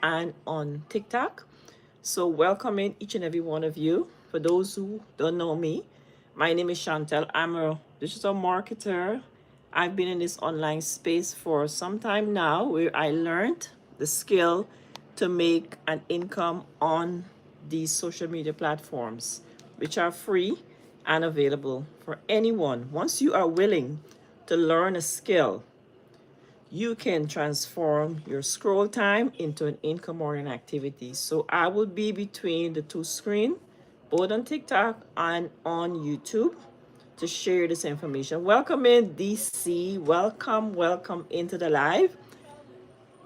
and on TikTok. So welcoming each and every one of you. For those who don't know me, my name is Chantel. I'm a digital marketer. I've been in this online space for some time now where I learned the skill to make an income on these social media platforms, which are free and available for anyone. Once you are willing to learn a skill, you can transform your scroll time into an income oriented activity. So I will be between the two screen, both on TikTok and on YouTube, to share this information. Welcome in DC. Welcome into the live.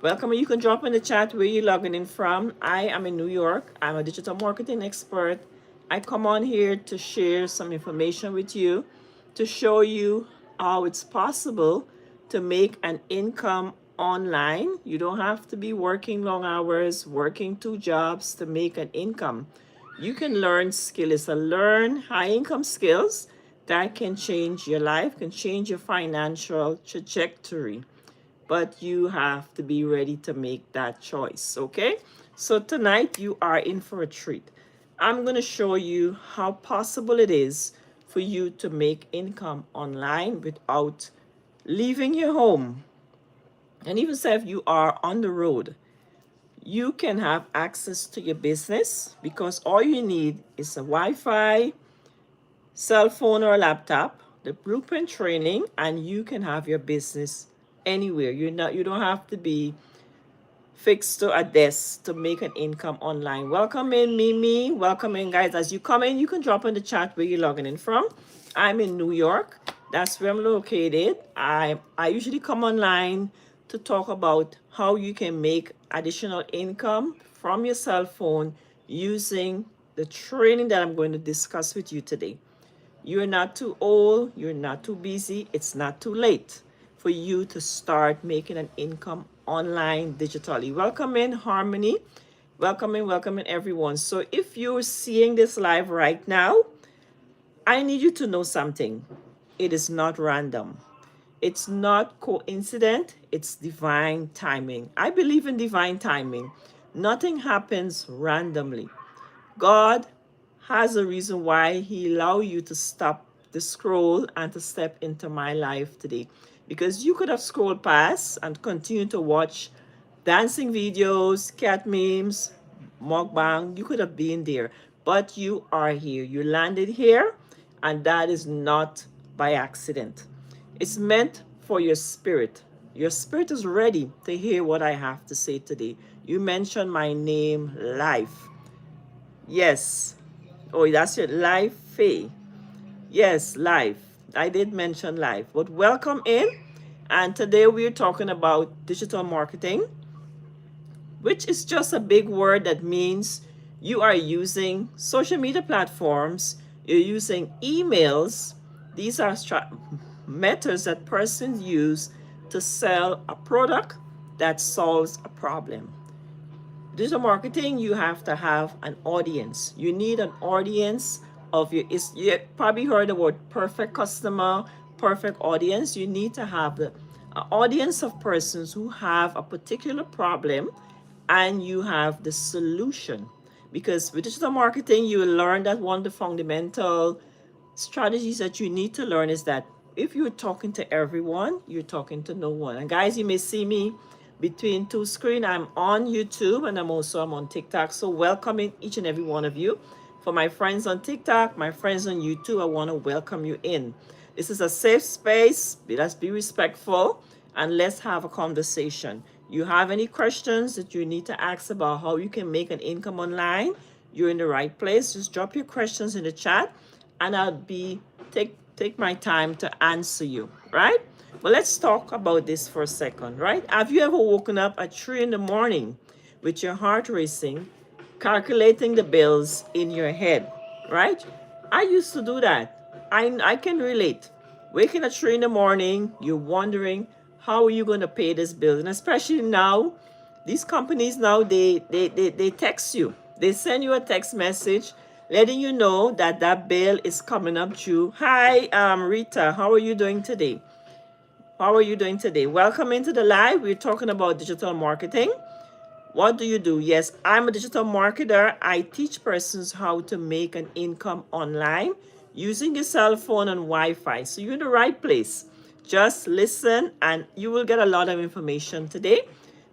Welcome. You can drop in the chat where you're logging in from. I am in New York. I'm a digital marketing expert. I come on here to share some information with you, to show you how it's possible to make an income online. You don't have to be working long hours, working two jobs to make an income. You can learn skills, learn high income skills that can change your life, can change your financial trajectory, but you have to be ready to make that choice, okay? So tonight you are in for a treat. I'm going to show you how possible it is for you to make income online without leaving your home. And even say if you are on the road, you can have access to your business because all you need is a Wi-Fi, cell phone or laptop, the blueprint training, and you can have your business anywhere. You don't have to be fixed to a desk to make an income online. Welcome in, Mimi. Welcome in, guys. As you come in, you can drop in the chat where you're logging in from. I'm in New York. That's where I'm located. I usually come online to talk about how you can make additional income from your cell phone using the training that I'm going to discuss with you today. You're not too old, you're not too busy, it's not too late for you to start making an income online digitally. Welcome in, Harmony. Welcome in, everyone. So if you're seeing this live right now, I need you to know something. It is not random. It's not coincident, it's divine timing. I believe in divine timing. Nothing happens randomly. God has a reason why he allowed you to stop the scroll and to step into my life today. Because you could have scrolled past and continued to watch dancing videos, cat memes, mukbang. You could have been there, but you are here. You landed here, and that is not by accident. It's meant for your spirit. Your spirit is ready to hear what I have to say today. You mentioned my name, Life. Yes. Oh, that's your life, Faye. Yes, life. I did mention life. But welcome in. And today we're talking about digital marketing, which is just a big word that means you are using social media platforms, you're using emails. These are methods that persons use to sell a product that solves a problem. Digital marketing, you have to have an audience. You need an audience of your, you probably heard the word perfect customer, perfect audience. You need to have the audience of persons who have a particular problem and you have the solution. Because with digital marketing, you will learn that one of the fundamental strategies that you need to learn is that if you're talking to everyone, you're talking to no one. And guys, you may see me between two screen. I'm on YouTube and I'm on TikTok. So welcoming each and every one of you. For my friends on TikTok, my friends on YouTube, I want to welcome you in. This is a safe space. Let's be respectful and let's have a conversation. You have any questions that you need to ask about how you can make an income online, you're in the right place. Just drop your questions in the chat and I'll be take my time to answer you, right? But let's talk about this for a second, right? Have you ever woken up at 3 in the morning with your heart racing, calculating the bills in your head, right? I used to do that. I can relate. Waking at 3 in the morning, you're wondering how are you going to pay this bill? And especially now, these companies now, they text you. They send you a text message letting you know that that bill is coming up due. Hi, Rita, how are you doing today? How are you doing today? Welcome into the live. We're talking about digital marketing. What do you do? Yes, I'm a digital marketer. I teach persons how to make an income online using your cell phone and Wi-Fi. So you're in the right place. Just listen and you will get a lot of information today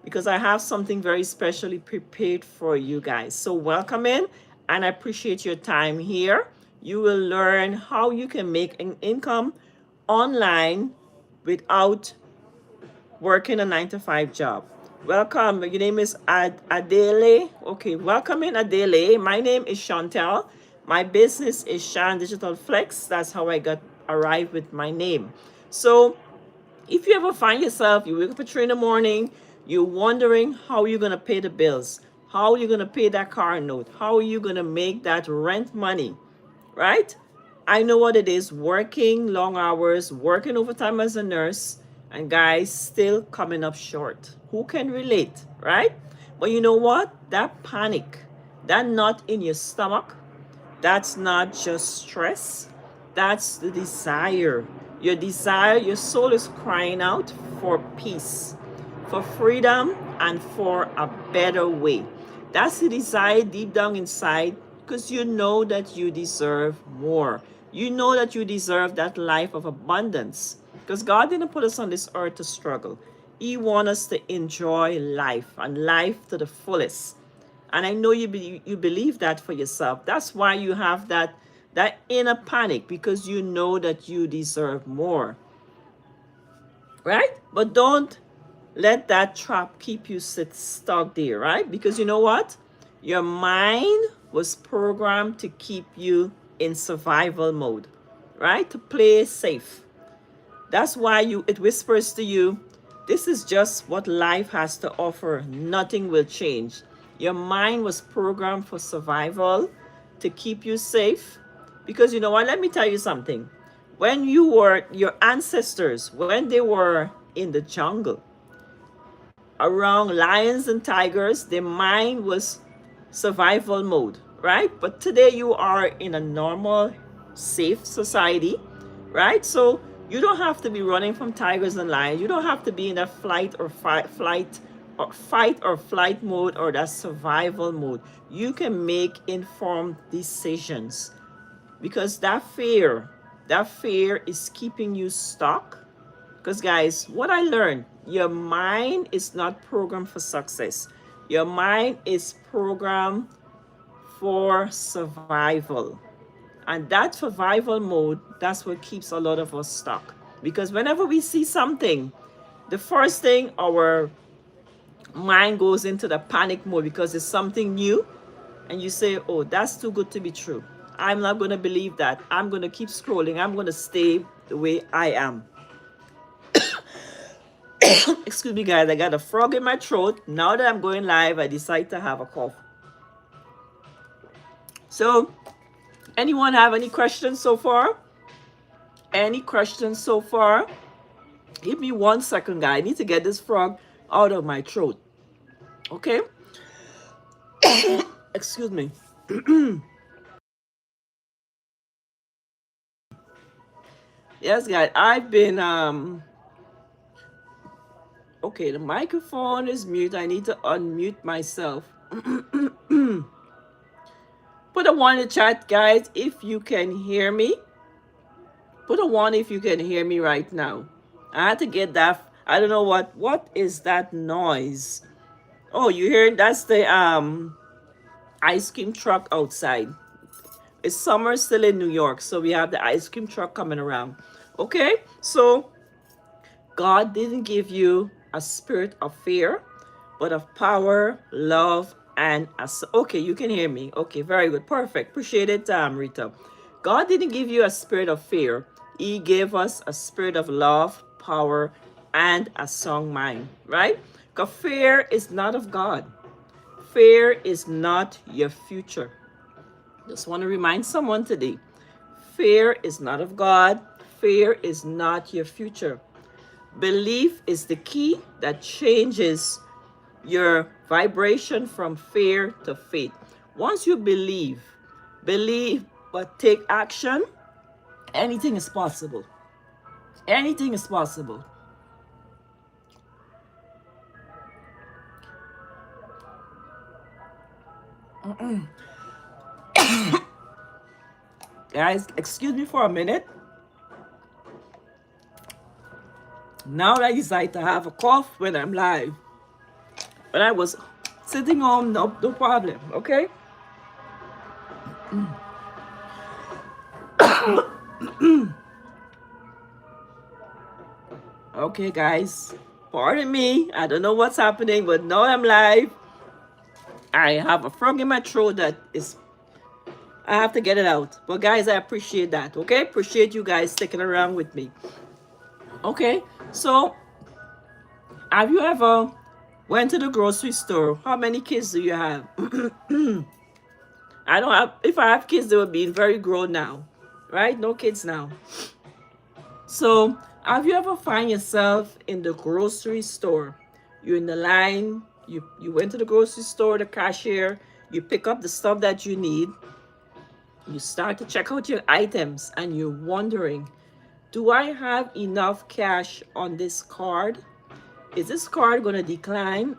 because I have something very specially prepared for you guys. So welcome in and I appreciate your time here. You will learn how you can make an income online without working a 9 to 5 job. Welcome. Your name is Adele. Okay, welcome in Adele. My name is Chantel. My business is Shantsdigitalflex. That's how I got arrived with my name. So if you ever find yourself, you wake up at 3 in the morning, you're wondering how you're gonna pay the bills, how you're gonna pay that car note, how are you gonna make that rent money, right? I know what it is working long hours, working overtime as a nurse, and guys still coming up short. Who can relate, right? But you know what? That panic, that knot in your stomach, that's not just stress, that's the desire. Your desire, your soul is crying out for peace, for freedom, and for a better way. That's the desire deep down inside because you know that you deserve more. You know that you deserve that life of abundance because God didn't put us on this earth to struggle. He wants us to enjoy life and life to the fullest. And I know you believe that for yourself. That's why you have that inner panic because you know that you deserve more, right? But don't let that trap keep you sit stuck there, right? Because you know what? Your mind was programmed to keep you in survival mode, right? To play safe. That's why it whispers to you, this is just what life has to offer. Nothing will change. Your mind was programmed for survival to keep you safe. Because you know what? Let me tell you something. When your ancestors, when they were in the jungle, around lions and tigers, their mind was survival mode, right? But today you are in a normal, safe society, right? So you don't have to be running from tigers and lions. You don't have to be in that fight or flight mode or that survival mode. You can make informed decisions because that fear is keeping you stuck because, guys, what I learned, your mind is not programmed for success. Your mind is programmed for survival. And that survival mode, that's what keeps a lot of us stuck. Because whenever we see something, the first thing our mind goes into the panic mode because it's something new. And you say, oh, that's too good to be true. I'm not going to believe that. I'm going to keep scrolling. I'm going to stay the way I am. Excuse me, guys, I got a frog in my throat. Now that I'm going live, I decide to have a cough. So, anyone have any questions so far? Any questions so far? Give me 1 second, guys. I need to get this frog out of my throat. Okay? Excuse me. Yes, guys, I've been okay, the microphone is mute. I need to unmute myself. Put a one in the chat, guys, if you can hear me. Put a one if you can hear me right now. I had to get that. I don't know what is that noise. Oh, you hear? That's the ice cream truck outside. It's summer still in New York, so we have the ice cream truck coming around. Okay, so God didn't give you a spirit of fear, but of power, love, and okay, you can hear me. Okay, very good, perfect. Appreciate it, Rita. God didn't give you a spirit of fear. He gave us a spirit of love, power, and a sound mind. Right? Because fear is not of God. Fear is not your future. Just want to remind someone today. Fear is not of God. Fear is not your future. Belief is the key that changes your vibration from fear to faith. Once you believe, but take action, anything is possible. Anything is possible. Guys, excuse me for a minute. Now I decide to have a cough when I'm live. When I was sitting home, no problem, okay? Okay, guys, pardon me. I don't know what's happening, but now I'm live. I have a frog in my throat that is, I have to get it out. But guys, I appreciate that, okay? Appreciate you guys sticking around with me. Okay, so have you ever went to the grocery store? How many kids do you have? I don't have, if I have kids, they would be very grown now, right? No kids now. So, have you ever find yourself in the grocery store? You're in the line, you went to the grocery store, the cashier, you pick up the stuff that you need, you start to check out your items, and you're wondering, do I have enough cash on this card? Is this card going to decline?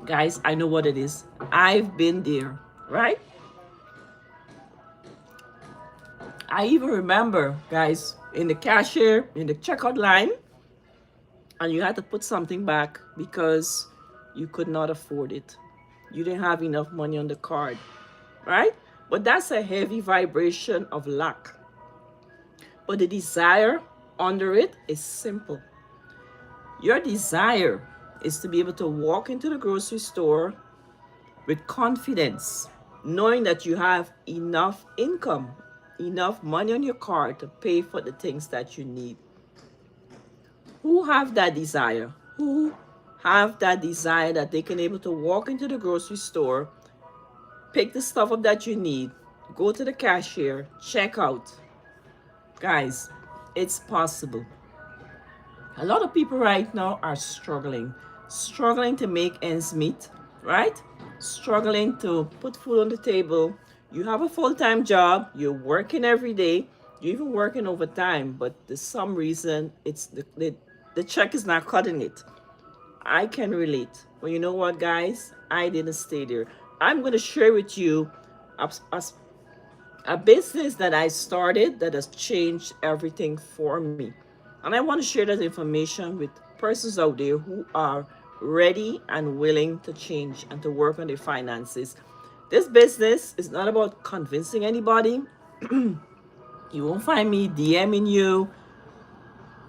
Guys, I know what it is. I've been there, right? I even remember, guys, in the cashier, in the checkout line, and you had to put something back because you could not afford it. You didn't have enough money on the card, right? But that's a heavy vibration of lack. But the desire under it is simple. Your desire is to be able to walk into the grocery store with confidence, knowing that you have enough income, enough money on your card to pay for the things that you need. Who have that desire? Who have that desire that they can able to walk into the grocery store, pick the stuff up that you need, go to the cashier, check out? Guys, it's possible. A lot of people right now are struggling to make ends meet, right? Struggling to put food on the table. You have a full-time job, you're working every day, you're even working overtime, but there's some reason it's the check is not cutting it. I can relate. But you know what, guys? I didn't stay there. I'm going to share with you a business that I started that has changed everything for me. And I want to share that information with persons out there who are ready and willing to change and to work on their finances. This business is not about convincing anybody. You won't find me DMing you.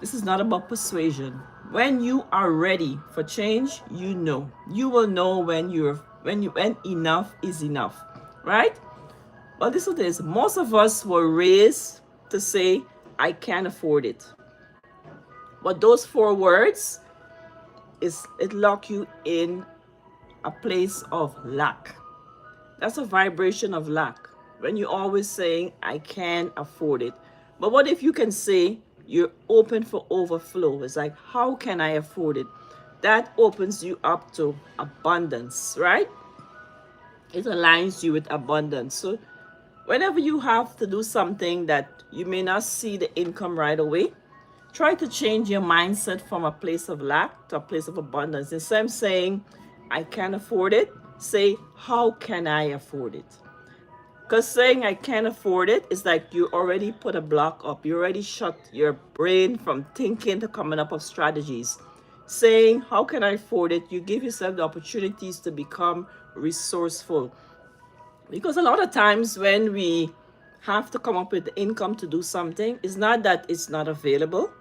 This is not about persuasion. When you are ready for change, you know. You will know when enough is enough, right? Well, this is this. Most of us were raised to say, I can't afford it. But those four words it lock you in a place of lack. That's a vibration of lack. When you're always saying, I can't afford it. But what if you can say you're open for overflow? It's like, how can I afford it? That opens you up to abundance, right? It aligns you with abundance. So whenever you have to do something that you may not see the income right away, try to change your mindset from a place of lack to a place of abundance. Instead of saying, I can't afford it, say, how can I afford it? Because saying I can't afford it is like you already put a block up. You already shut your brain from thinking to coming up with strategies. Saying, how can I afford it? You give yourself the opportunities to become resourceful. Because a lot of times when we have to come up with the income to do something, it's not that it's not available.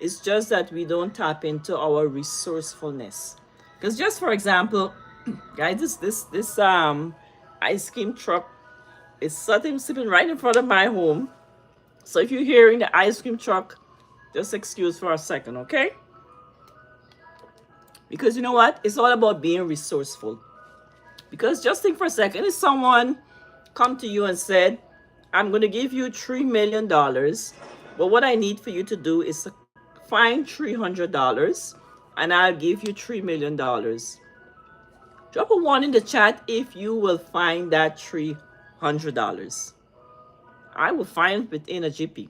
It's just that we don't tap into our resourcefulness. Because just for example, guys, this ice cream truck is sitting right in front of my home. So if you're hearing the ice cream truck, just excuse for a second, okay? Because you know what? It's all about being resourceful. Because just think for a second, if someone come to you and said, I'm going to give you $3 million, but what I need for you to do is find $300 and I'll give you $3 million. Drop a 1 in the chat if you will find that $300. I will find it within a GP,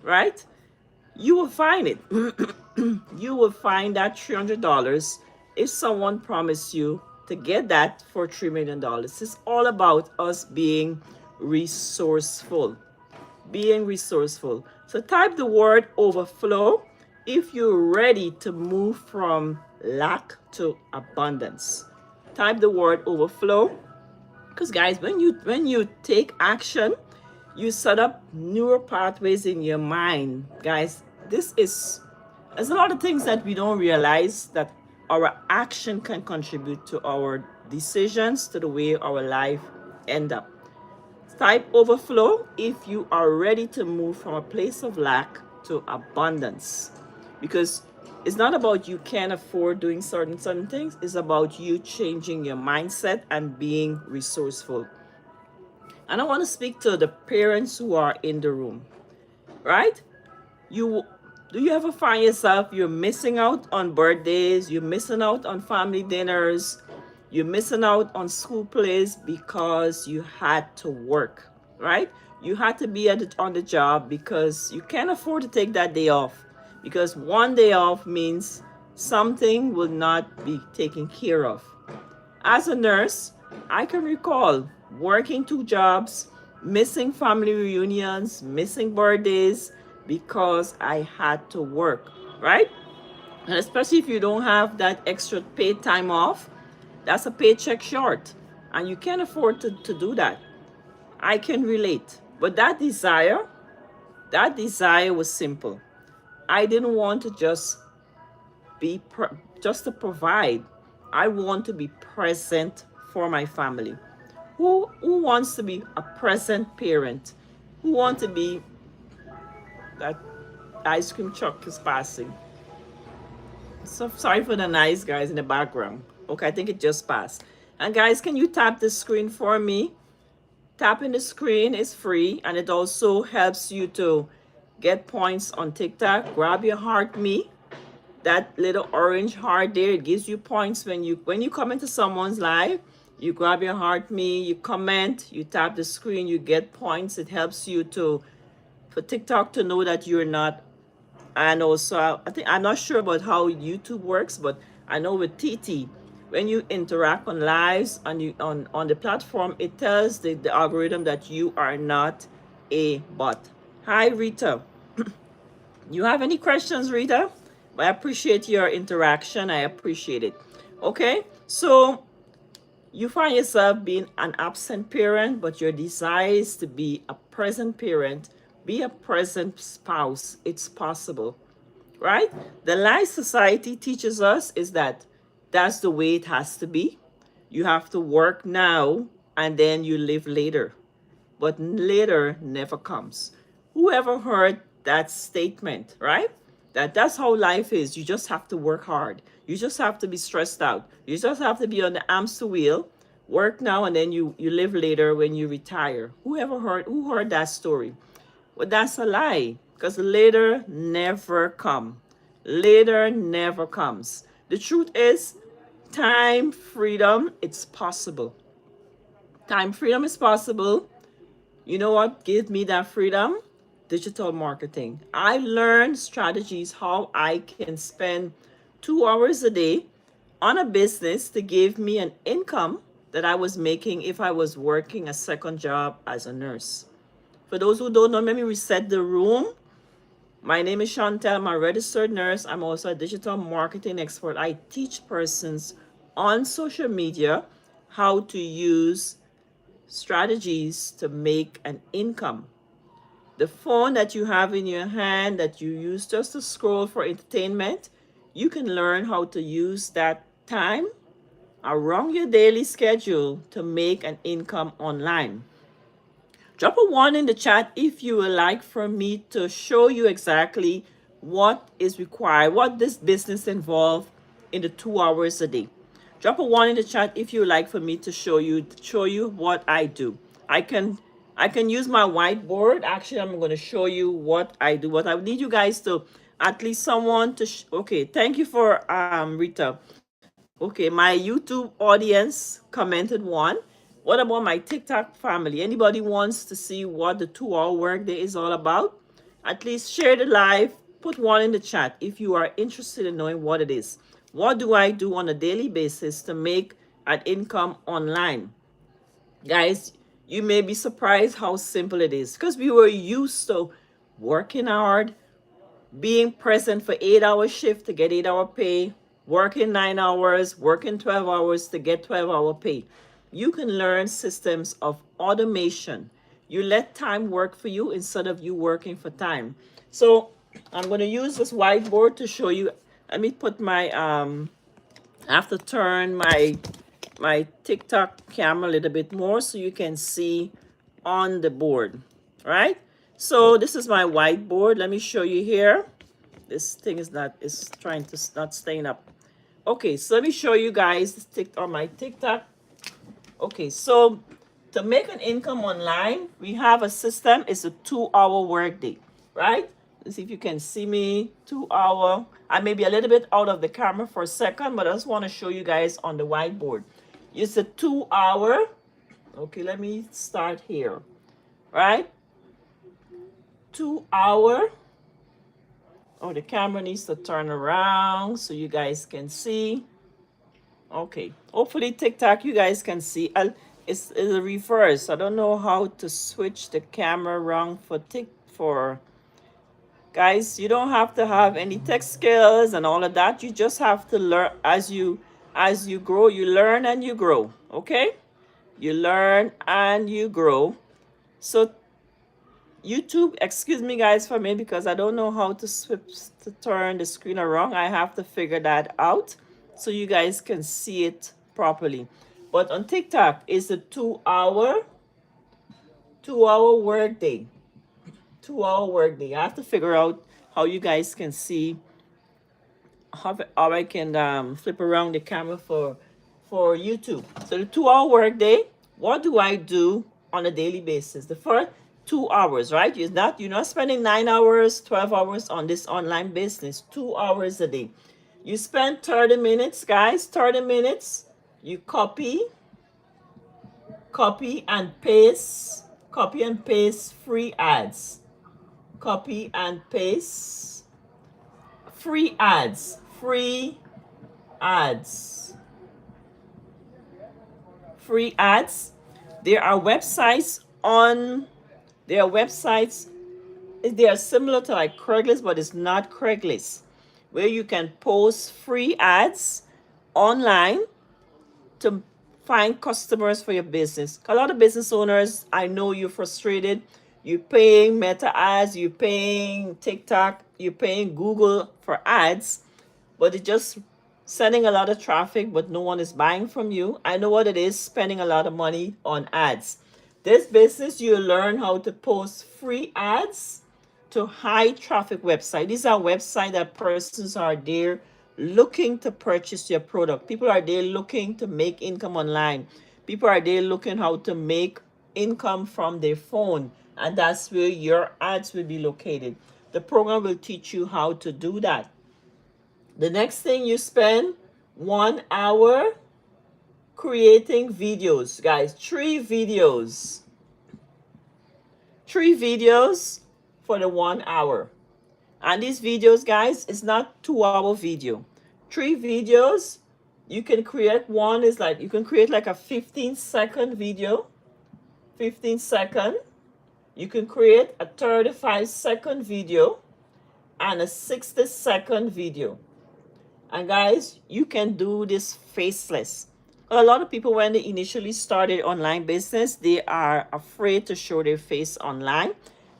right? You will find it. You will find that $300 if someone promised you to get that for $3 million. It's all about us being resourceful. Being resourceful. So type the word overflow if you're ready to move from lack to abundance. Type the word overflow, because guys, when you take action, you set up neural pathways in your mind. Guys, this is there's a lot of things that we don't realize, that our action can contribute to our decisions, to the way our life end up. Type overflow if you are ready to move from a place of lack to abundance. Because it's not about you can't afford doing certain things, it's about you changing your mindset and being resourceful. And I want to speak to the parents who are in the room, right? You do you ever find yourself you're missing out on birthdays, you're missing out on family dinners, you're missing out on school plays because you had to work, right? You had to be on the job because you can't afford to take that day off, because one day off means something will not be taken care of. As a nurse, I can recall working two jobs, missing family reunions, missing birthdays because I had to work, right? And especially if you don't have that extra paid time off, that's a paycheck short. And you can't afford to do that. I can relate. But that desire was simple. I didn't want to be just to provide. I want to be present for my family. Who wants to be a present parent? Who wants to be that ice cream truck is passing? So sorry for the noise, guys, in the background. Okay, I think it just passed. And guys, can you tap the screen for me? Tapping the screen is free, and it also helps you to get points on TikTok. Grab your heart me, that little orange heart there. It gives you points when you come into someone's live. You grab your heart me, you comment, you tap the screen, you get points. It helps you to for TikTok to know that you're not. And also, I think I'm not sure about how YouTube works, but I know with TT, when you interact on lives on the platform, it tells the algorithm that you are not a bot. Hi, Rita. You have any questions, Rita? I appreciate your interaction. I appreciate it. Okay, so you find yourself being an absent parent, but your desire is to be a present parent, be a present spouse. It's possible, right? The lie society teaches us is that that's the way it has to be. You have to work now and then you live later, but later never comes. Whoever heard that statement, right? That's how life is. You just have to work hard. You just have to be stressed out. You just have to be on the hamster wheel, work now, and then you live later when you retire. Who heard that story? Well, that's a lie, because later never come. Later never comes. The truth is, time freedom, it's possible. Time freedom is possible. You know what gave me that freedom? Digital marketing. I learned strategies how I can spend 2 hours a day on a business to give me an income that I was making if I was working a second job as a nurse. For those who don't know, let me reset the room. My name is Chantel. I'm a registered nurse. I'm also a digital marketing expert. I teach persons on social media how to use strategies to make an income. The phone that you have in your hand that you use just to scroll for entertainment, you can learn how to use that time around your daily schedule to make an income online. Drop a one in the chat if you would like for me to show you exactly what is required, what this business involves in the 2 hours a day. Drop a one in the chat if you would like for me to show you what I do. I can I can use my whiteboard. Actually, I'm going to show you what I do. What I need you guys to at least someone to okay, thank you for Rita. Okay, my YouTube audience commented one. What about my TikTok family? Anybody wants to see what the 2 hour workday is all about? At least share the live, put one in the chat if you are interested in knowing what it is. What do I do on a daily basis to make at income online. Guys, you may be surprised how simple it is because we were used to working hard, being present for 8 hour shift to get 8 hour pay, working 9 hours, working 12 hours to get 12 hour pay. You can learn systems of automation. You let time work for you instead of you working for time. So I'm going to use this whiteboard to show you. Let me put my I have to turn my TikTok camera a little bit more so you can see on the board, right? So this is my whiteboard. Let me show you here. This thing is trying to not staying up. Okay, so let me show you guys this on my TikTok. Okay, so to make an income online, we have a system. It's a 2 hour workday, right? Let's see if you can see me. 2 hour. I may be a little bit out of the camera for a second, but I just want to show you guys on the whiteboard. It's a 2 hour. Okay, let me start here, right? 2 hour. Oh, the camera needs to turn around so you guys can see. Okay, hopefully TikTok you guys can see. It's a reverse. I don't know how to switch the camera around for guys. You don't have to have any tech skills and all of that. You just have to learn as you grow. You learn and you grow. Okay, you learn and you grow. So YouTube, excuse me guys for me because I don't know how to turn the screen around. I have to figure that out so you guys can see it properly. But on TikTok, it's a 2 hour workday. 2 hour workday. I have to figure out how you guys can see how I can flip around the camera for YouTube. So the 2 hour workday, what do I do on a daily basis? The first 2 hours, right? You're not spending 9 hours, 12 hours on this online business. 2 hours a day. You spend 30 minutes, guys. 30 minutes. You copy and paste. Copy and paste free ads. Copy and paste free ads. Free ads. Free ads. There are websites they are similar to like Craigslist, but it's not Craigslist, where you can post free ads online to find customers for your business. A lot of business owners, I know you're frustrated. You're paying Meta ads, you're paying TikTok, you're paying Google for ads, but it's just sending a lot of traffic, but no one is buying from you. I know what it is, spending a lot of money on ads. This business, you learn how to post free ads to high traffic website. These are websites that persons are there looking to purchase your product. People are there looking to make income online. People are there looking how to make income from their phone. And that's where your ads will be located. The program will teach you how to do that. The next thing, you spend 1 hour creating videos, guys. 3 videos for the 1 hour. And these videos, guys, it's not 2 hour video. 3 videos. You can create one is like you can create like a 15-second video. 15-second. You can create a 35-second video and a 60-second video. And guys, you can do this faceless. A lot of people, when they initially started online business, they are afraid to show their face online.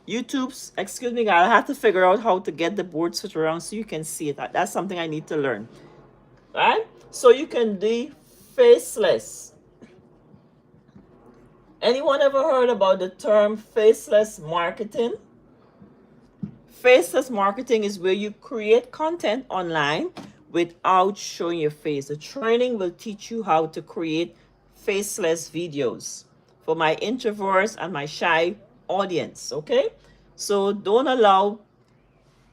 Excuse me, guys, I have to figure out how to get the board switched around so you can see it. That's something I need to learn. Right? So you can do faceless. Anyone ever heard about the term faceless marketing? Faceless marketing is where you create content online without showing your face. The training will teach you how to create faceless videos for my introverts and my shy audience, okay? So don't allow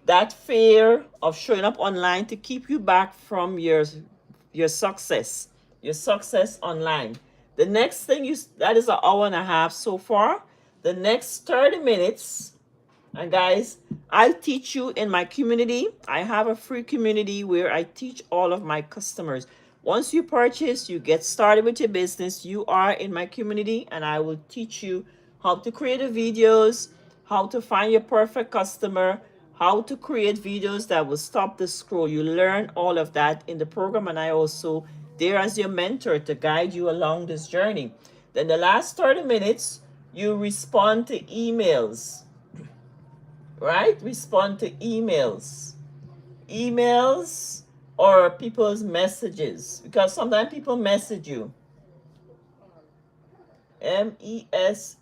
that fear of showing up online to keep you back from your success online. The next thing that is an hour and a half so far. The next 30 minutes, and guys, I'll teach you in my community. I have a free community where I teach all of my customers. Once you purchase, you get started with your business. You are in my community, and I will teach you how to create the videos, how to find your perfect customer, how to create videos that will stop the scroll. You learn all of that in the program, and I also there as your mentor to guide you along this journey. Then the last 30 minutes, you respond to emails, right? Respond to emails or people's messages, because sometimes people message you. MESS.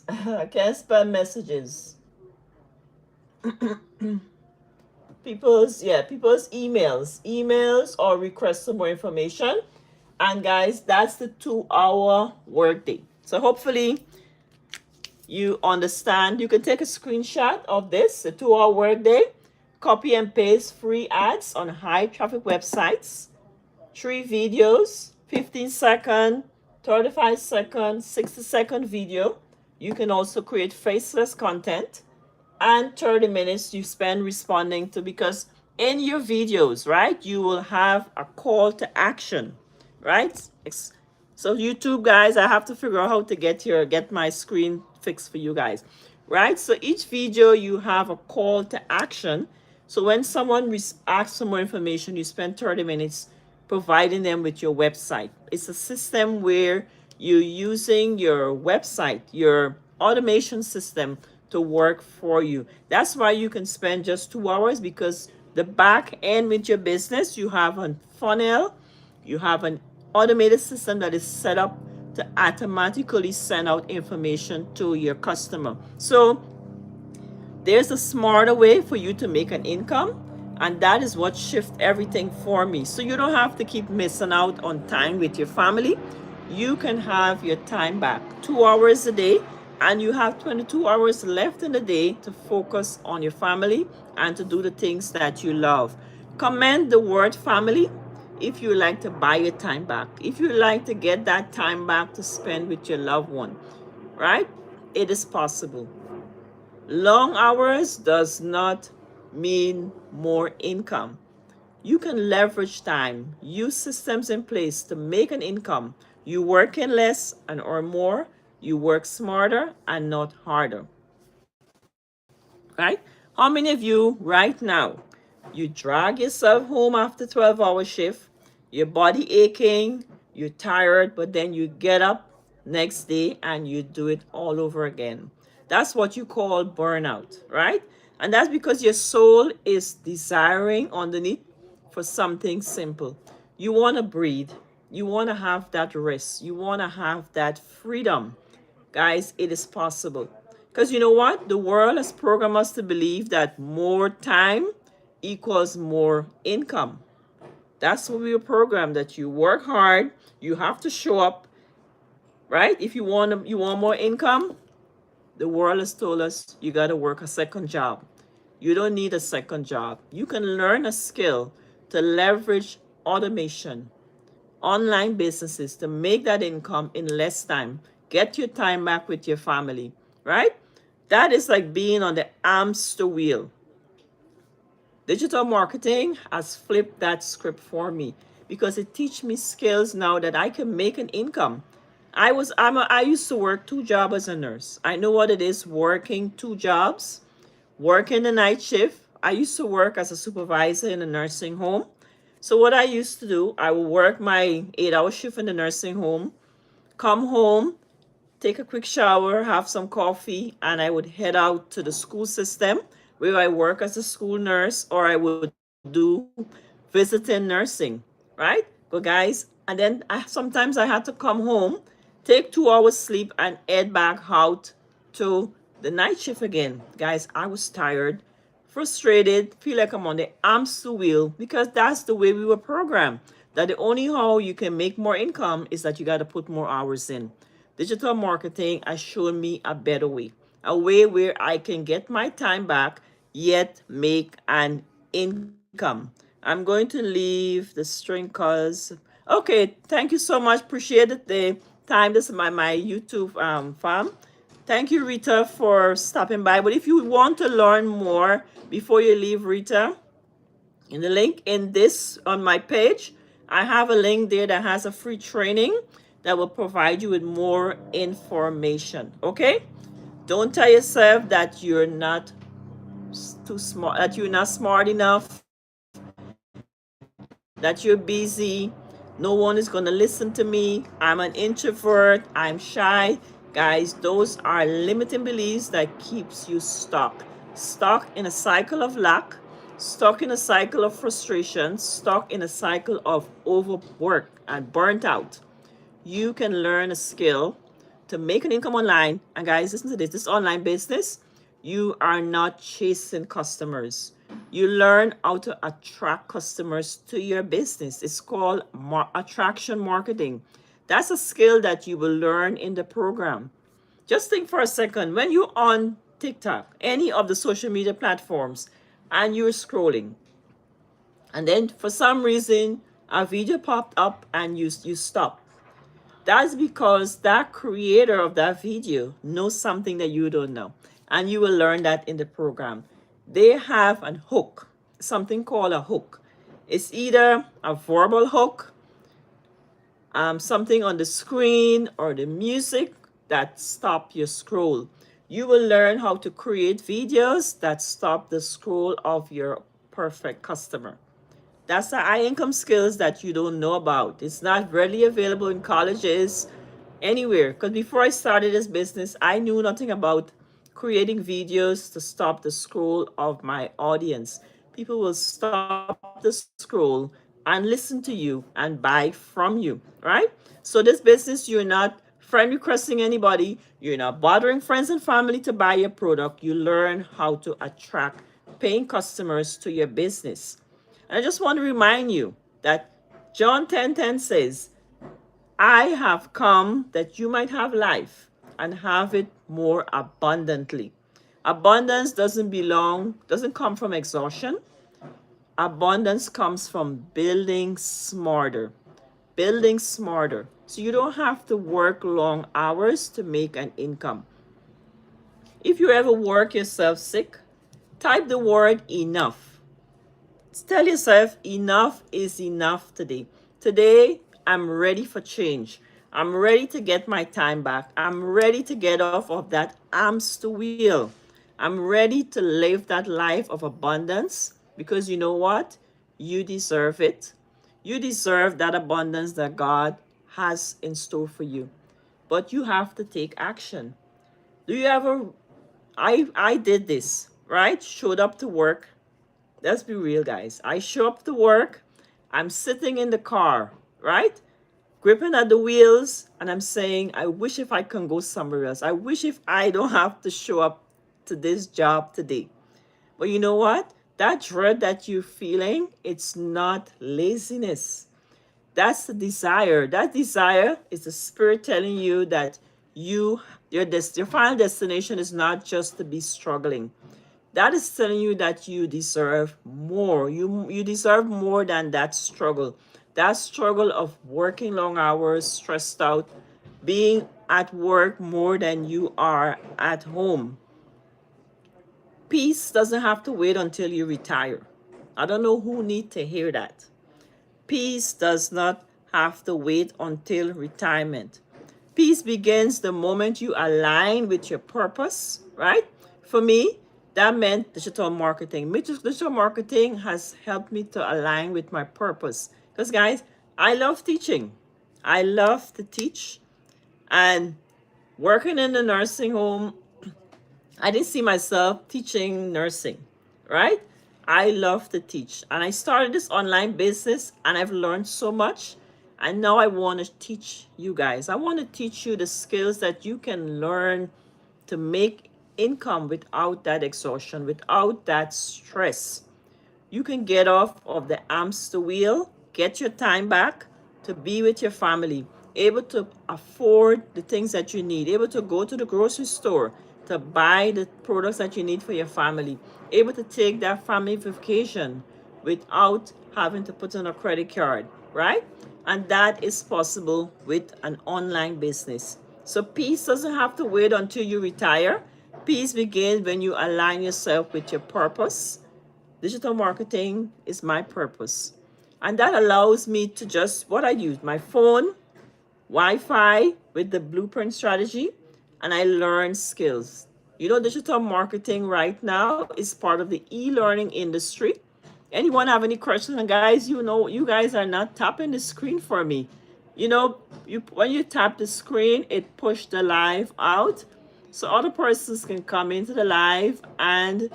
I can't spell messages. People's emails or requests for more information. And guys, that's the 2 hour workday. So hopefully you understand. You can take a screenshot of this, the 2 hour workday, copy and paste free ads on high traffic websites, 3 videos, 15-second, 35-second, 60-second video. You can also create faceless content, and 30 minutes you spend responding to, because in your videos, right, you will have a call to action, right? So YouTube guys, I have to figure out how to get my screen fixed for you guys, right? So each video you have a call to action. So when someone asks for more information, you spend 30 minutes providing them with your website. It's a system where you're using your website, your automation system, to work for you. That's why you can spend just 2 hours, because the back end with your business, you have a funnel, you have an automated system that is set up to automatically send out information to your customer. So there's a smarter way for you to make an income, and that is what shifts everything for me. So you don't have to keep missing out on time with your family. You can have your time back, 2 hours a day, and you have 22 hours left in the day to focus on your family and to do the things that you love. Comment the word family if you like to buy your time back, if you like to get that time back to spend with your loved one, right? It is possible. Long hours does not mean more income. You can leverage time, use systems in place to make an income. You work in less and earn more. You work smarter and not harder, right? How many of you right now, you drag yourself home after 12-hour shift, your body aching, you're tired, but then you get up next day and you do it all over again. That's what you call burnout, right? And that's because your soul is desiring underneath for something simple. You want to breathe. You want to have that rest. You want to have that freedom. Guys, it is possible. Because you know what? The world has programmed us to believe that more time equals more income. That's what we were programmed, that you work hard, you have to show up, right? If you want more income, the world has told us you got to work a second job. You don't need a second job. You can learn a skill to leverage automation, online businesses, to make that income in less time. Get your time back with your family, right? That is like being on the hamster wheel. Digital marketing has flipped that script for me, because it teaches me skills now that I can make an income. I used to work 2 jobs as a nurse. I know what it is working 2 jobs, working the night shift. I used to work as a supervisor in a nursing home. So what I used to do, I would work my 8 hour shift in the nursing home, come home, take a quick shower, have some coffee, and I would head out to the school system where I work as a school nurse, or I would do visiting nursing, right? But guys, and then sometimes I had to come home, take 2 hours sleep, and head back out to the night shift again. Guys, I was tired, frustrated, feel like I'm on the hamster wheel, because that's the way we were programmed. That the only how you can make more income is that you got to put more hours in. Digital marketing has shown me a better way, a way where I can get my time back yet make an income. I'm going to leave the string cause. Okay, thank you so much. Appreciate it. The time. This is my YouTube fam. Thank you, Rita, for stopping by. But if you want to learn more before you leave, Rita, in the link in this on my page, I have a link there that has a free training that will provide you with more information. Okay? Don't tell yourself that you're not too smart, that you're not smart enough, that you're busy. No one is going to listen to me. I'm an introvert. I'm shy. Guys, those are limiting beliefs that keeps you stuck in a cycle of lack, stuck in a cycle of frustration, stuck in a cycle of overwork and burnt out. You can learn a skill to make an income online. And guys, listen to this online business, you are not chasing customers. You learn how to attract customers to your business. It's called attraction marketing. That's a skill that you will learn in the program. Just think for a second, when you're on TikTok, any of the social media platforms, and you're scrolling, and then for some reason a video popped up and you stop. That's because that creator of that video knows something that you don't know. And you will learn that in the program. They have a hook, something called a hook. It's either a verbal hook, something on the screen, or the music that stop your scroll. You will learn how to create videos that stop the scroll of your perfect customer. That's the high income skills that you don't know about. It's not readily available in colleges, anywhere. Because before I started this business, I knew nothing about creating videos to stop the scroll of my audience. People will stop the scroll and listen to you and buy from you, right? So this business, you're not friend requesting anybody. You're not bothering friends and family to buy your product. You learn how to attract paying customers to your business. And I just want to remind you that John 10:10 says, I have come that you might have life and have it more abundantly. Abundance doesn't come from exhaustion. Abundance comes from building smarter. Building smarter. So you don't have to work long hours to make an income. If you ever work yourself sick, type the word enough. Tell yourself enough is enough today. Today, I'm ready for change. I'm ready to get my time back. I'm ready to get off of that hamster wheel. I'm ready to live that life of abundance because you know what? You deserve it. You deserve that abundance that God has in store for you. But you have to take action. Do you ever I did this, right? Showed up to work. Let's be real, guys. I show up to work. I'm sitting in the car, right? Gripping at the wheels, and I'm saying, I wish if I can go somewhere else. I wish if I don't have to show up to this job today. But you know what? That dread that you're feeling, it's not laziness. That's the desire. That desire is the spirit telling you that your final destination is not just to be struggling. That is telling you that you deserve more. You deserve more than that struggle. That struggle of working long hours, stressed out, being at work more than you are at home. Peace doesn't have to wait until you retire. I don't know who need to hear that. Peace does not have to wait until retirement. Peace begins the moment you align with your purpose, right? For me, that meant digital marketing. Digital marketing has helped me to align with my purpose. Because, guys, I love teaching. I love to teach. And working in the nursing home, I didn't see myself teaching nursing, right? I love to teach. And I started this online business and I've learned so much. And now I want to teach you guys. I want to teach you the skills that you can learn to make income without that exhaustion, without that stress. You can get off of the hamster wheel, get your time back to be with your family, able to afford the things that you need, able to go to the grocery store to buy the products that you need for your family, able to take that family vacation without having to put on a credit card, right? And that is possible with an online business. So peace doesn't have to wait until you retire. Peace begins when you align yourself with your purpose. Digital marketing is my purpose. And that allows me to just what I use my phone, Wi-Fi with the blueprint strategy, and I learn skills. Digital marketing right now is part of the e-learning industry. Anyone have any questions? And guys, you guys are not tapping the screen for me. When you tap the screen, it push the live out, so other persons can come into the live and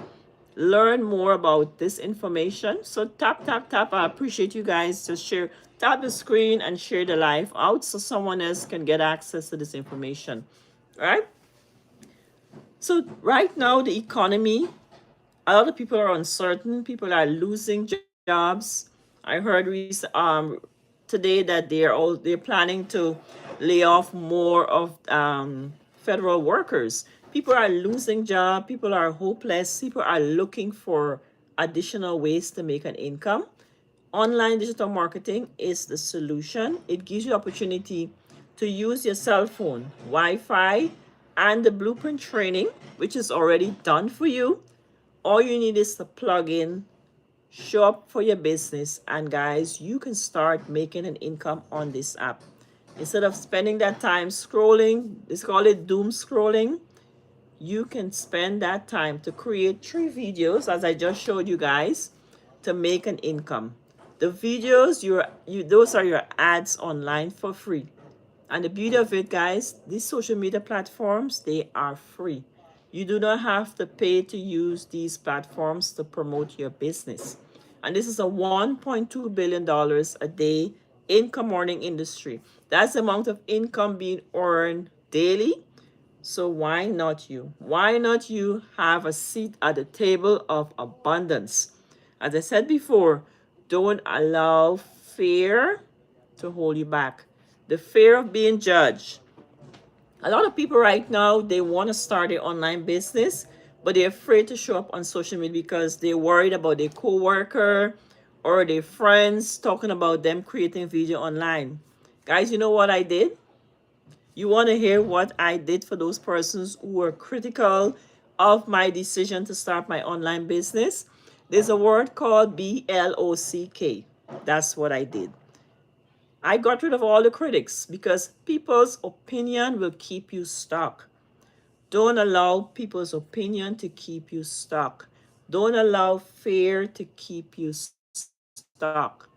learn more about this information. So tap, tap, tap. I appreciate you guys to share, tap the screen and share the live out so someone else can get access to this information. All right. So right now, the economy, a lot of people are uncertain. People are losing jobs. I heard today that they're planning to lay off more of federal workers. People are losing jobs. People are hopeless. People are looking for additional ways to make an income. Online digital marketing is the solution. It gives you opportunity to use your cell phone, Wi-Fi, and the blueprint training, which is already done for you. All you need is to plug in, show up for your business, and guys, you can start making an income on this app. Instead of spending that time scrolling, let's call it doom scrolling, you can spend that time to create 3 videos, as I just showed you guys, to make an income. The videos, those are your ads online for free. And the beauty of it, guys, these social media platforms, they are free. You do not have to pay to use these platforms to promote your business. And this is a $1.2 billion a day income earning industry. That's the amount of income being earned daily. So why not you? Why not you have a seat at the table of abundance? As I said before, don't allow fear to hold you back. The fear of being judged. A lot of people right now, they want to start an online business, but they're afraid to show up on social media because they're worried about their coworker or their friends talking about them creating video online. Guys, you know what I did? You want to hear what I did for those persons who were critical of my decision to start my online business? There's a word called BLOCK. That's what I did. I got rid of all the critics because people's opinion will keep you stuck. Don't allow people's opinion to keep you stuck. Don't allow fear to keep you stuck.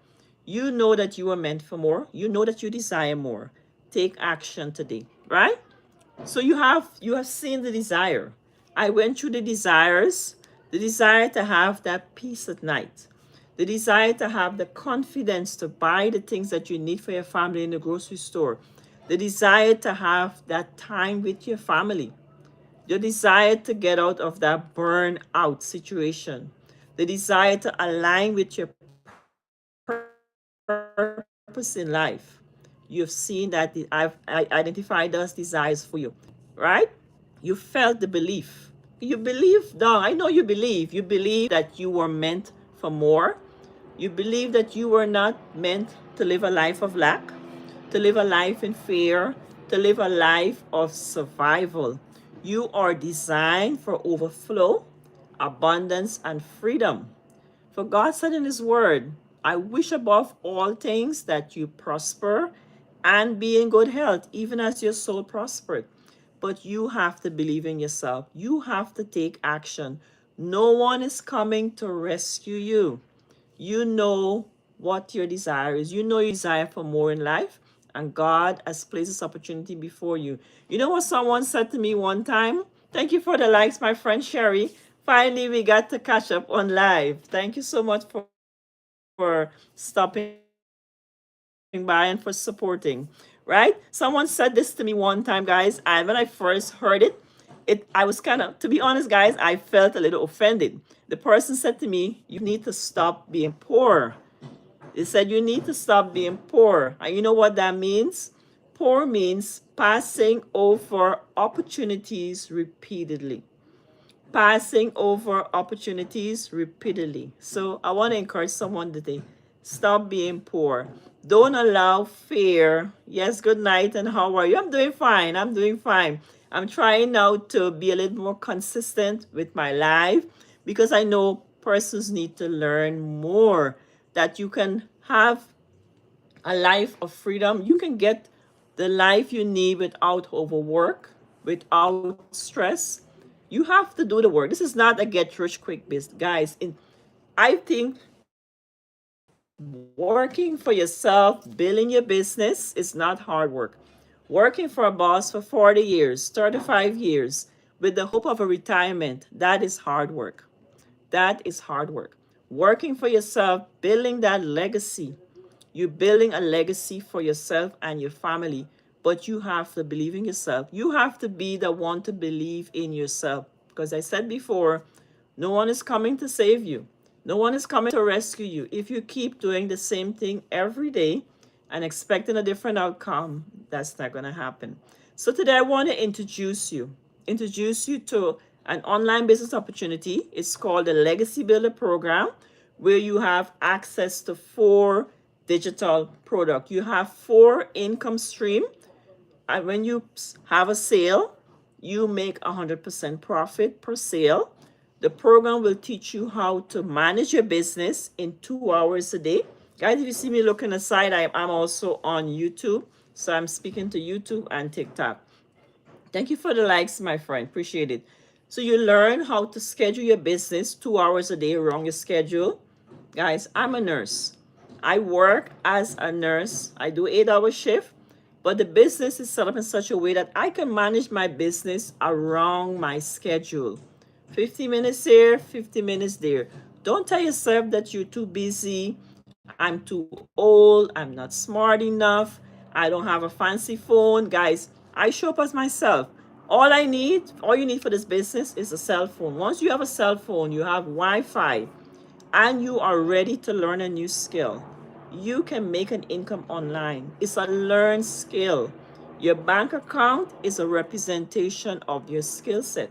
You know that you are meant for more. You know that you desire more. Take action today, right? So you have seen the desire. I went through the desire to have that peace at night, the desire to have the confidence to buy the things that you need for your family in the grocery store, the desire to have that time with your family, the desire to get out of that burnout situation, the desire to align with your purpose in life. You've seen that I've identified those desires for you, right? You felt the belief. You believe, dog. I know you believe. You believe that you were meant for more. You believe that you were not meant to live a life of lack, to live a life in fear, to live a life of survival. You are designed for overflow, abundance, and freedom. For God said in His Word, I wish above all things that you prosper and be in good health, even as your soul prospered. But you have to believe in yourself. You have to take action. No one is coming to rescue you. You know what your desire is. You know your desire for more in life, and God has placed this opportunity before you. You know what someone said to me one time? Thank you for the likes, my friend Sherry. Finally, we got to catch up on live. Thank you so much for stopping by and for supporting. Right? Someone said this to me one time, guys, and when I first heard it, I was kind of, to be honest, guys, I felt a little offended. The person said to me, you need to stop being poor. They said, you need to stop being poor. And you know what that means? Poor means passing over opportunities repeatedly. Passing over opportunities repeatedly. So I want to encourage someone today. Stop being poor. Don't allow fear. Yes, good night, and how are you? I'm doing fine. I'm doing fine. I'm trying now to be a little more consistent with my life because I know persons need to learn more, that you can have a life of freedom. You can get the life you need without overwork, without stress. You have to do the work. This is not a get rich quick business, guys. I think working for yourself, building your business is not hard work. Working for a boss for 40 years, 35 years, with the hope of a retirement, that is hard work. That is hard work. Working for yourself, building that legacy. You're building a legacy for yourself and your family, but you have to believe in yourself. You have to be the one to believe in yourself. Because I said before, no one is coming to save you. No one is coming to rescue you. If you keep doing the same thing every day and expecting a different outcome, that's not going to happen. So today I want to introduce you to an online business opportunity. It's called the Legacy Builder Program, where you have access to 4 digital products. You have 4 income stream, and when you have a sale, you make 100% profit per sale. The program will teach you how to manage your business in 2 hours a day. Guys, if you see me looking aside, I'm also on YouTube. So I'm speaking to YouTube and TikTok. Thank you for the likes, my friend. Appreciate it. So you learn how to schedule your business 2 hours a day around your schedule. Guys, I'm a nurse. I work as a nurse. I do 8 hour shift, but the business is set up in such a way that I can manage my business around my schedule. 50 minutes here, 50 minutes there. Don't tell yourself that you're too busy. I'm too old. I'm not smart enough. I don't have a fancy phone. Guys, I show up as myself. All you need for this business is a cell phone. Once you have a cell phone, you have Wi-Fi, and you are ready to learn a new skill, you can make an income online. It's a learned skill. Your bank account is a representation of your skill set.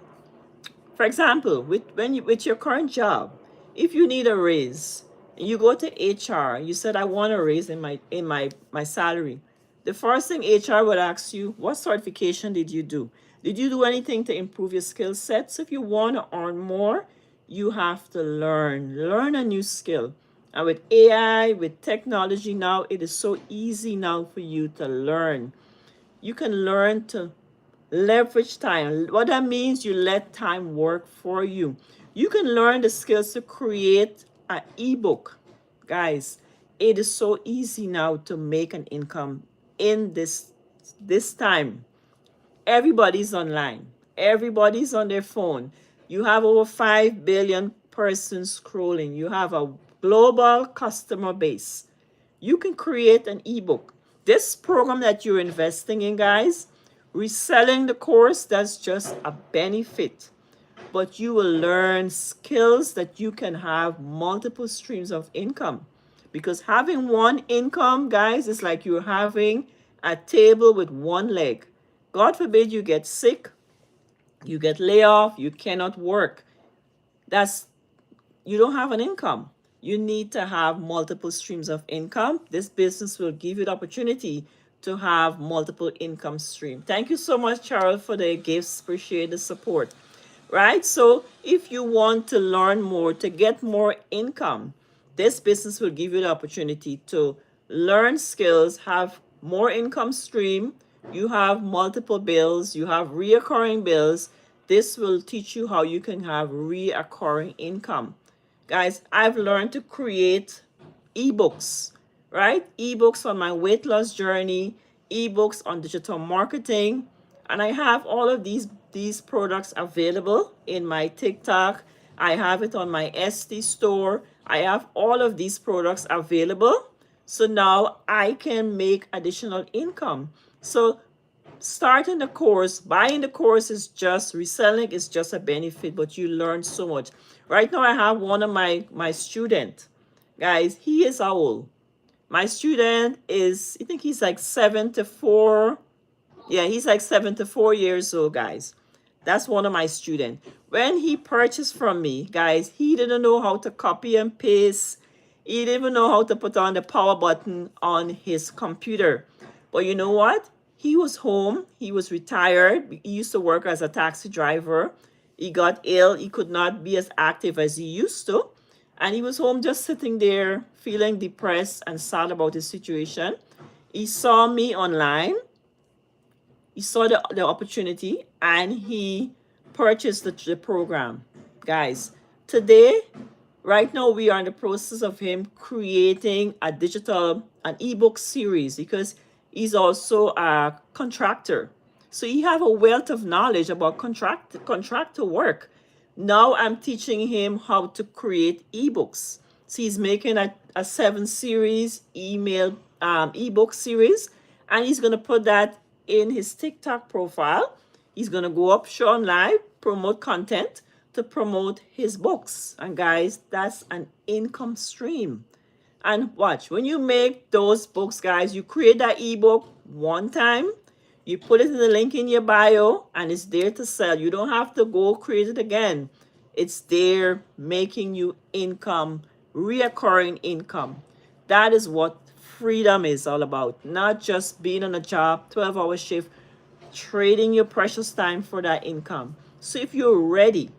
For example, with your current job, if you need a raise, you go to HR, you said I want a raise in my salary. The first thing HR would ask you, what certification did you do? Did you do anything to improve your skill sets? If you want to earn more, you have to learn a new skill. And with AI, with technology now, it is so easy now for you to learn. You can learn to leverage time. What that means, you let time work for you. You can learn the skills to create an ebook. Guys, it is so easy now to make an income in this time. Everybody's online. Everybody's on their phone. You have over 5 billion persons scrolling. You have a global customer base. You can create an ebook. This program that you're investing in, guys, reselling the course, that's just a benefit. But you will learn skills that you can have multiple streams of income. Because having one income, guys, is like you're having a table with one leg. God forbid you get sick, you get laid off, you cannot work. That's You don't have an income. You need to have multiple streams of income. This business will give you the opportunity to have multiple income stream. Thank you so much, Charles, for the gifts. Appreciate the support. Right? So if you want to learn more, to get more income, this business will give you the opportunity to learn skills, have more income stream. You have multiple bills, you have reoccurring bills. This will teach you how you can have reoccurring income. Guys, I've learned to create ebooks, right? Ebooks on my weight loss journey, ebooks on digital marketing, and I have all of these products available in my TikTok. I have it on my Etsy store. I have all of these products available. So now I can make additional income. So starting the course, buying the course is just, reselling is just a benefit, but you learn so much. Right now I have one of my student. Guys, he is old. My student is, I think he's like 7 to 4. Yeah, he's like 7 to 4 years old, guys. That's one of my students. When he purchased from me, guys, he didn't know how to copy and paste. He didn't even know how to put on the power button on his computer. But you know what? He was home. He was retired. He used to work as a taxi driver. He got ill. He could not be as active as he used to. And he was home just sitting there feeling depressed and sad about his situation. He saw me online, he saw the opportunity, and he purchased the program. Guys, today, right now, we are in the process of him creating an ebook series because he's also a contractor. So he have a wealth of knowledge about contractor work. Now I'm teaching him how to create ebooks. So he's making a 7 series ebook series, and he's gonna put that in his TikTok profile. He's gonna go up, show on live, promote content to promote his books. And guys, that's an income stream. And watch, when you make those books, guys, you create that ebook one time, you put it in the link in your bio, and it's there to sell. You don't have to go create it again. It's there making you income, reoccurring income. That is what freedom is all about. Not just being on a job, 12-hour shift, trading your precious time for that income. So if you're ready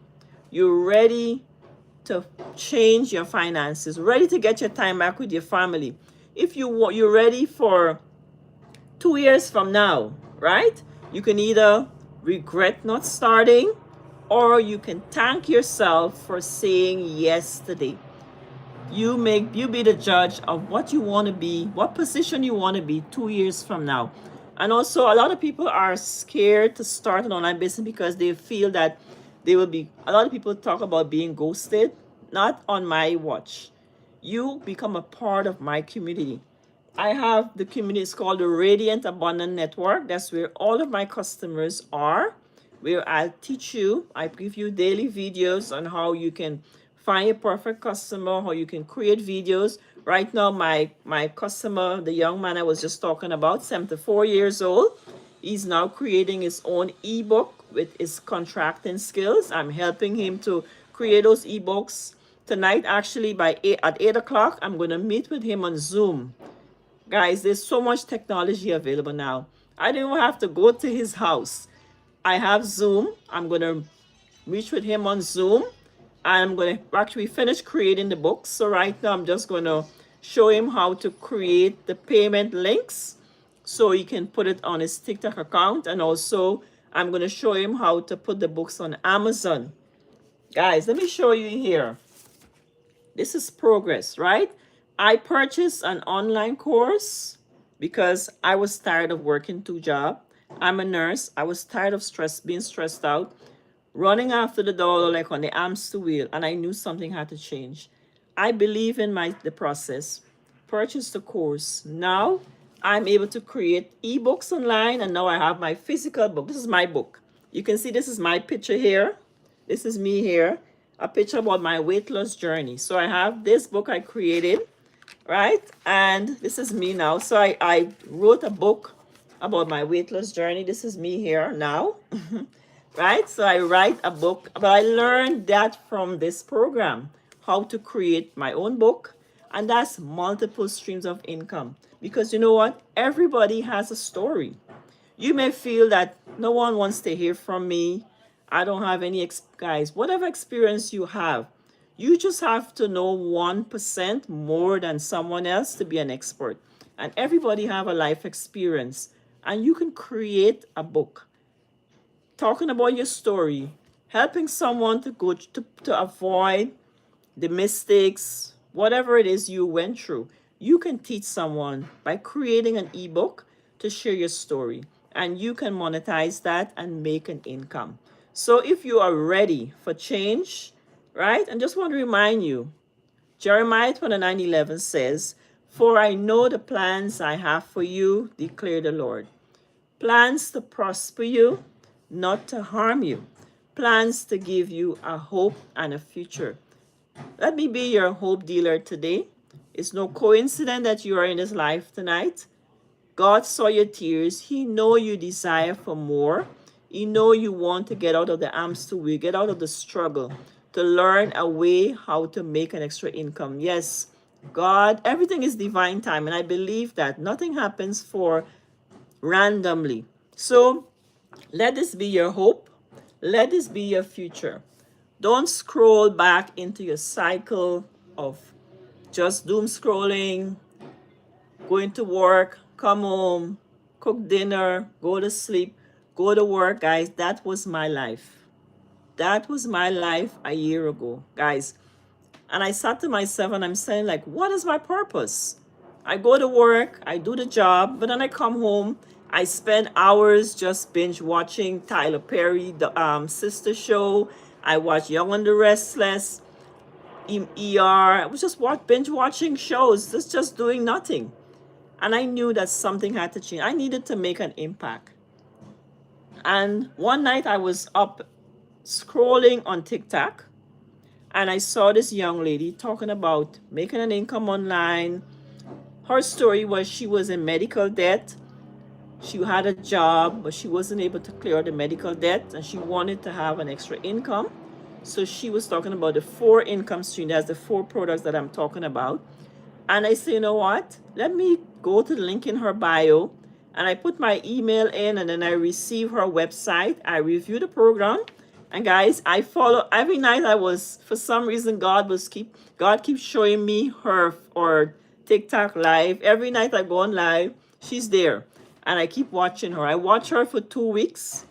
to change your finances, ready to get your time back with your family. If you're ready for 2 years from now, right? You can either regret not starting, or you can thank yourself for saying yes today. You be the judge of what you want to be, what position you want to be 2 years from now. And also, a lot of people are scared to start an online business because they feel that they will be, a lot of people talk about being ghosted. Not on my watch. You become a part of my community. I have the community, it's called the Radiant Abundant Network. That's where all of my customers are, where I'll teach you, I give you daily videos on how you can find a perfect customer, how you can create videos. Right now, my customer, the young man I was just talking about, 74 years old, he's now creating his own ebook with his contracting skills. I'm helping him to create those ebooks. Tonight, actually, at 8 o'clock, I'm going to meet with him on Zoom. Guys, there's so much technology available now. I don't even have to go to his house. I have Zoom. I'm going to meet with him on Zoom. I'm going to actually finish creating the books. So right now, I'm just going to show him how to create the payment links so he can put it on his TikTok account. And also, I'm going to show him how to put the books on Amazon. Guys, let me show you here. This is progress, right? I purchased an online course because I was tired of working 2 jobs. I'm a nurse. I was tired of being stressed out, running after the dollar like on the hamster wheel, and I knew something had to change. I believe in the process. Purchased the course. Now I'm able to create ebooks online, and now I have my physical book. This is my book. You can see this is my picture here. This is me here. A picture about my weight loss journey. So I have this book I created, right? And this is me now. So I wrote a book about my weight loss journey. This is me here now, right? So I write a book, but I learned that from this program, how to create my own book. And that's multiple streams of income. Because you know what? Everybody has a story. You may feel that no one wants to hear from me. I don't have any, guys, whatever experience you have, you just have to know 1% more than someone else to be an expert. And everybody have a life experience. And you can create a book talking about your story, helping someone to avoid the mistakes, whatever it is you went through. You can teach someone by creating an ebook to share your story, and you can monetize that and make an income. So if you are ready for change, right? And just want to remind you, Jeremiah 29:11 says, "For I know the plans I have for you, declare the Lord. Plans to prosper you, not to harm you. Plans to give you a hope and a future." Let me be your hope dealer today. It's no coincidence that you are in this life tonight. God saw your tears. He know you desire for more. He know you want to get out of the hamster wheel, get out of the struggle, to learn a way how to make an extra income. Yes, God, everything is divine time, and I believe that nothing happens for randomly. So let this be your hope. Let this be your future. Don't scroll back into your cycle of just doom scrolling, going to work, come home, cook dinner, go to sleep, go to work, guys. That was my life. That was my life a year ago, guys. And I sat to myself and I'm saying, like, what is my purpose? I go to work, I do the job, but then I come home, I spend hours just binge watching Tyler Perry, the sister show. I watch Young and the Restless, ER. I was just binge watching shows, just doing nothing. And I knew that something had to change. I needed to make an impact. And one night I was up scrolling on TikTok and I saw this young lady talking about making an income online. Her story was she was in medical debt. She had a job, but she wasn't able to clear the medical debt and she wanted to have an extra income. So she was talking about the 4 income stream. That's the 4 products that I'm talking about. And I say, you know what? Let me go to the link in her bio. And I put my email in and then I receive her website. I review the program. And guys, I follow every night. I was, for some reason, God keeps showing me her or TikTok live. Every night I go on live, she's there. And I keep watching her. I watch her for 2 weeks.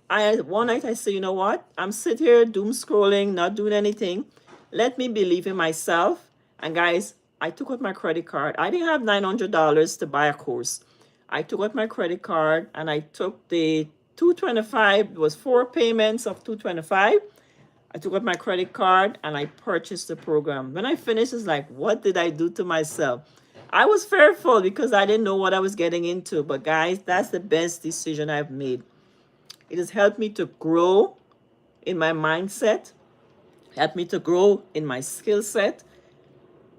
One night I say, you know what? I'm sitting here doom scrolling, not doing anything. Let me believe in myself. And guys, I took out my credit card. I didn't have $900 to buy a course. I took out my credit card and I took the 225. It was 4 payments of 225. I took out my credit card and I purchased the program. When I finished, it's like, what did I do to myself? I was fearful because I didn't know what I was getting into. But guys, that's the best decision I've made. It has helped me to grow in my mindset, helped me to grow in my skill set.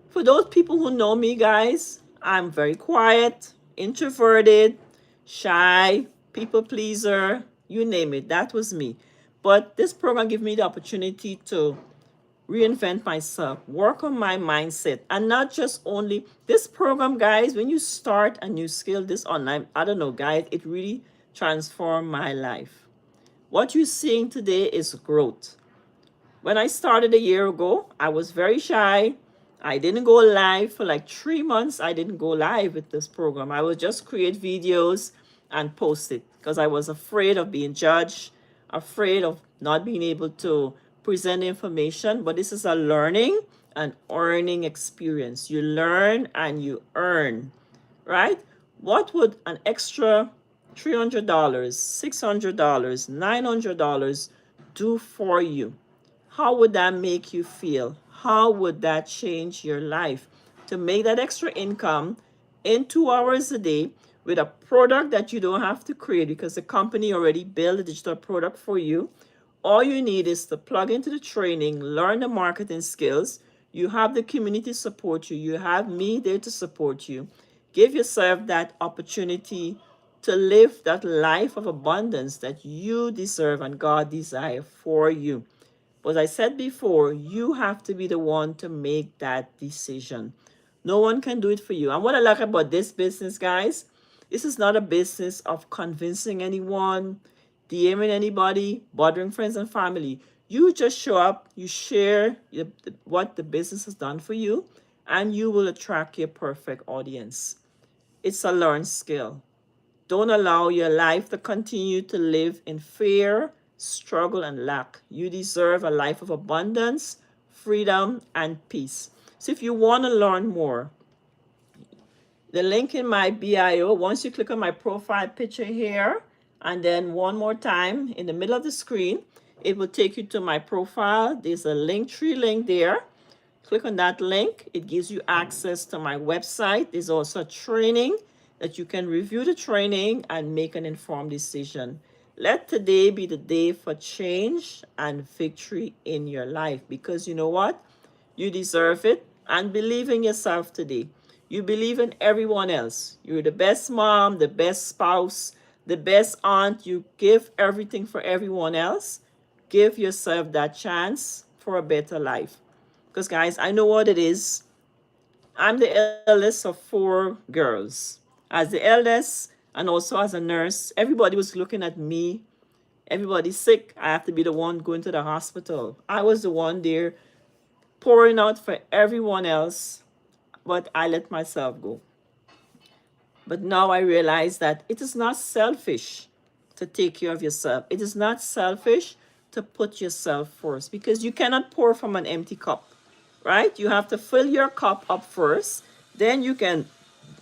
For those people who know me, guys, I'm very quiet, introverted, shy, people pleaser, you name it. That was me. But this program gave me the opportunity to reinvent myself, work on my mindset, and not just only this program, guys. When you start a new skill, this online, I don't know, guys, it really transformed my life. What you're seeing today is growth. When I started a year ago, I was very shy. I didn't go live for like 3 months. I didn't go live with this program. I would just create videos and post it because I was afraid of being judged, afraid of not being able to present information. But this is a learning and earning experience. You learn and you earn, right? What would an extra $300, $600, $900 do for you? How would that make you feel? How would that change your life? To make that extra income in 2 hours a day with a product that you don't have to create because the company already built a digital product for you. All you need is to plug into the training, learn the marketing skills. You have the community support you. You have me there to support you. Give yourself that opportunity to live that life of abundance that you deserve and God desires for you. But as I said before, you have to be the one to make that decision. No one can do it for you. And what I like about this business, guys, this is not a business of convincing anyone, DMing anybody, bothering friends and family. You just show up, you share what the business has done for you, and you will attract your perfect audience. It's a learned skill. Don't allow your life to continue to live in fear, struggle, and lack. You deserve a life of abundance, freedom, and peace. So if you want to learn more, the link in my bio, once you click on my profile picture here, and then one more time in the middle of the screen, it will take you to my profile. There's a Linktree link there. Click on that link. It gives you access to my website. There's also a training that you can review the training and make an informed decision. Let today be the day for change and victory in your life because you know what? You deserve it and believe in yourself today. You believe in everyone else. You're the best mom, the best spouse, the best aunt. You give everything for everyone else. Give yourself that chance for a better life. Because, guys, I know what it is. I'm the eldest of 4 girls. As the eldest and also as a nurse, everybody was looking at me. Everybody's sick. I have to be the one going to the hospital. I was the one there pouring out for everyone else, but I let myself go. But now I realize that it is not selfish to take care of yourself. It is not selfish to put yourself first, because you cannot pour from an empty cup, right? You have to fill your cup up first, then you can,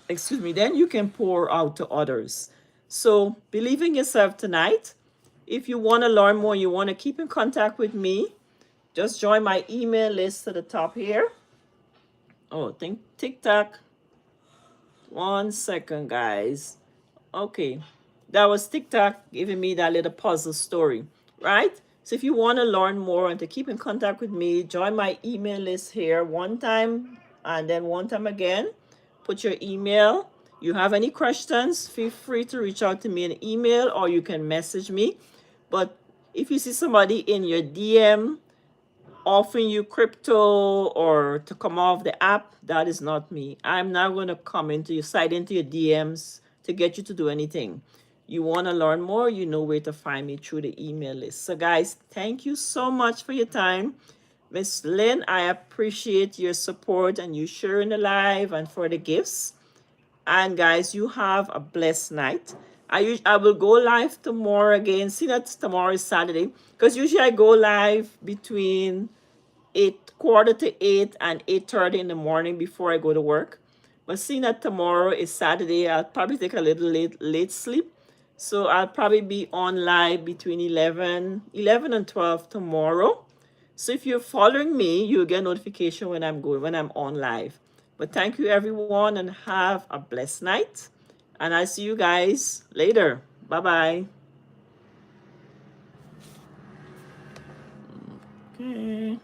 excuse me, then you can pour out to others. So believe in yourself tonight. If you want to learn more, you want to keep in contact with me, just join my email list at the top here. Oh, think TikTok. 1 second, guys. Okay, that was TikTok giving me that little puzzle story, right? So if you want to learn more and to keep in contact with me, join my email list here one time and then one time again. Put your email. You have any questions, feel free to reach out to me in email or you can message me. But if you see somebody in your DM offering you crypto or to come off the app, that is not me. I'm not going to come into your side, into your DMs to get you to do anything. You want to learn more, you know where to find me through the email list. So guys, thank you so much for your time. Miss Lynn, I appreciate your support and you sharing the live and for the gifts. And guys, you have a blessed night. I will go live tomorrow again. See that tomorrow is Saturday, because usually I go live between 8 quarter to 8 and 8:30 in the morning before I go to work. But seeing that tomorrow is Saturday, I'll probably take a little late sleep. So I'll probably be on live between 11 and 12 tomorrow. So if you're following me, you'll get notification when I'm on live. But thank you everyone and have a blessed night. And I see you guys later. Bye-bye. Okay.